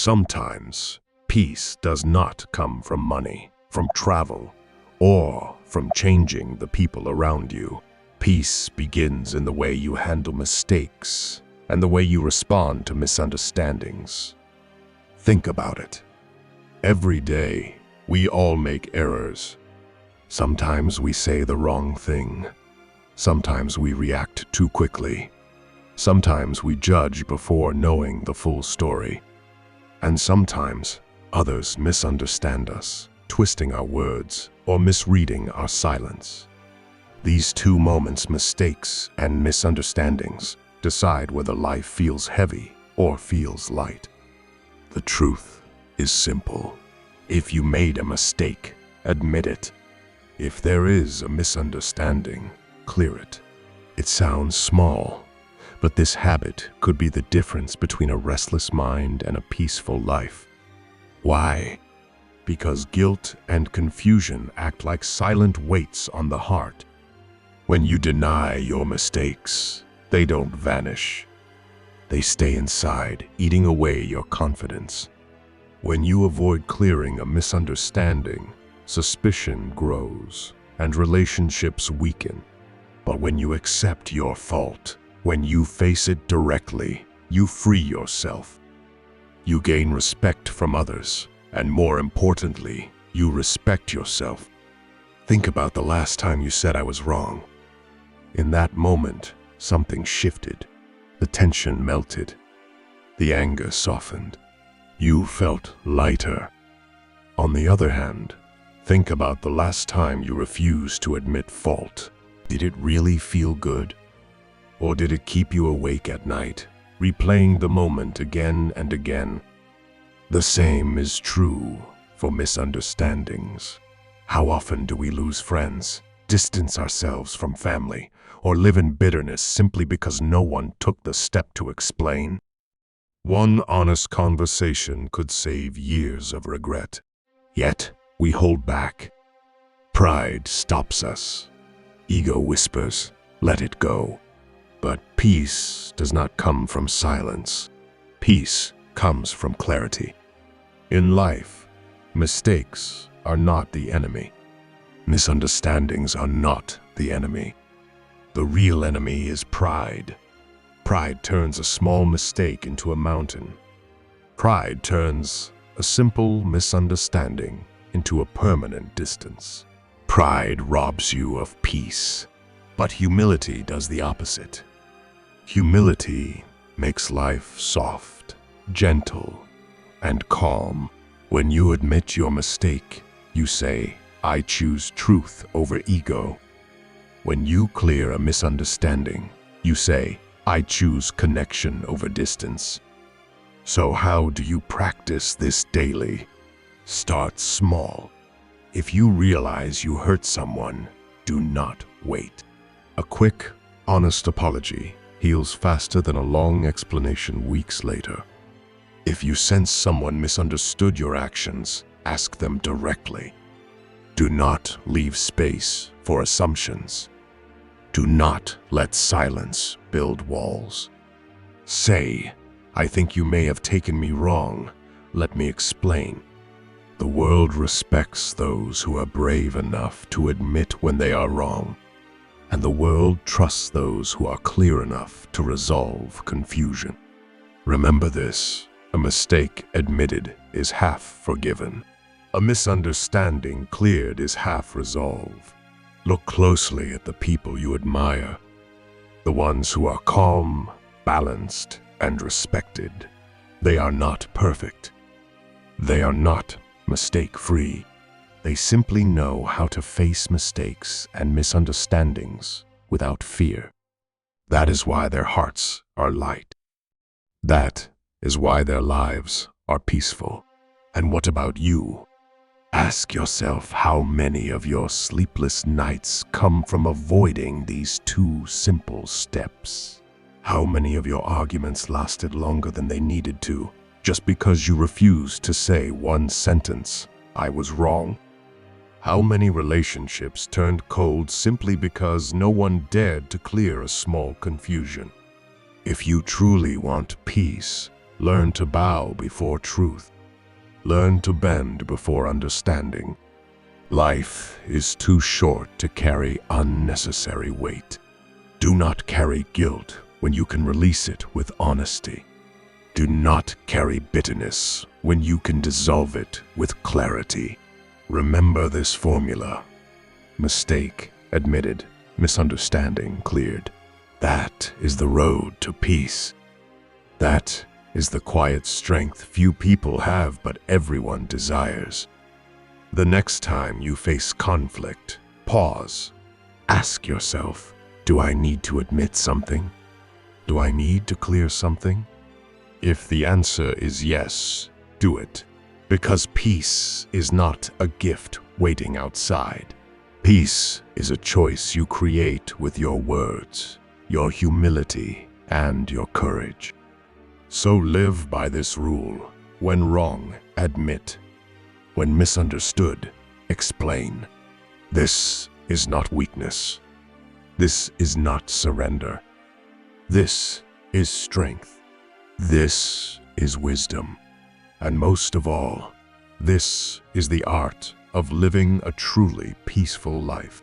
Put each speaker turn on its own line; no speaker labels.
Sometimes, peace does not come from money, from travel, or from changing the people around you. Peace begins in the way you handle mistakes and the way you respond to misunderstandings. Think about it. Every day, we all make errors. Sometimes we say the wrong thing. Sometimes we react too quickly. Sometimes we judge before knowing the full story. And sometimes others misunderstand us, twisting our words or misreading our silence. These two moments, mistakes and misunderstandings, decide whether life feels heavy or feels light. The truth is simple. If you made a mistake, admit it. If there is a misunderstanding, clear it. It sounds small, but this habit could be the difference between a restless mind and a peaceful life. Why? Because guilt and confusion act like silent weights on the heart. When you deny your mistakes, they don't vanish. They stay inside, eating away your confidence. When you avoid clearing a misunderstanding, suspicion grows and relationships weaken. But when you accept your fault, when you face it directly, you free yourself. You gain respect from others, and more importantly, you respect yourself. Think about the last time you said I was wrong. In that moment, something shifted. The tension melted. The anger softened. You felt lighter. On the other hand, think about the last time you refused to admit fault. Did it really feel good? Or did it keep you awake at night, replaying the moment again and again? The same is true for misunderstandings. How often do we lose friends, distance ourselves from family, or live in bitterness simply because no one took the step to explain? One honest conversation could save years of regret. Yet, we hold back. Pride stops us. Ego whispers, "Let it go." But peace does not come from silence. Peace comes from clarity. In life, mistakes are not the enemy. Misunderstandings are not the enemy. The real enemy is pride. Pride turns a small mistake into a mountain. Pride turns a simple misunderstanding into a permanent distance. Pride robs you of peace, but humility does the opposite. Humility makes life soft, gentle, and calm. When you admit your mistake, you say, "I choose truth over ego." When you clear a misunderstanding, you say, "I choose connection over distance." So how do you practice this daily? Start small. If you realize you hurt someone, do not wait. A quick, honest apology heals faster than a long explanation weeks later. If you sense someone misunderstood your actions, ask them directly. Do not leave space for assumptions. Do not let silence build walls. Say, "I think you may have taken me wrong. Let me explain." The world respects those who are brave enough to admit when they are wrong. And the world trusts those who are clear enough to resolve confusion. Remember this, a mistake admitted is half forgiven. A misunderstanding cleared is half resolved. Look closely at the people you admire, the ones who are calm, balanced, and respected. They are not perfect. They are not mistake-free. They simply know how to face mistakes and misunderstandings without fear. That is why their hearts are light. That is why their lives are peaceful. And what about you? Ask yourself how many of your sleepless nights come from avoiding these two simple steps. How many of your arguments lasted longer than they needed to, just because you refused to say one sentence, "I was wrong"? How many relationships turned cold simply because no one dared to clear a small confusion? If you truly want peace, Learn to bow before truth. Learn to bend before understanding. Life is too short to carry unnecessary weight. Do not carry guilt when you can release it with honesty. Do not carry bitterness when you can dissolve it with clarity. Remember this formula. Mistake admitted, misunderstanding cleared. That is the road to peace. That is the quiet strength few people have but everyone desires. The next time you face conflict, pause. Ask yourself, do I need to admit something? Do I need to clear something? If the answer is yes, do it. Because peace is not a gift waiting outside. Peace is a choice you create with your words, your humility, and your courage. So live by this rule. When wrong, admit. When misunderstood, explain. This is not weakness. This is not surrender. This is strength. This is wisdom. And most of all, this is the art of living a truly peaceful life.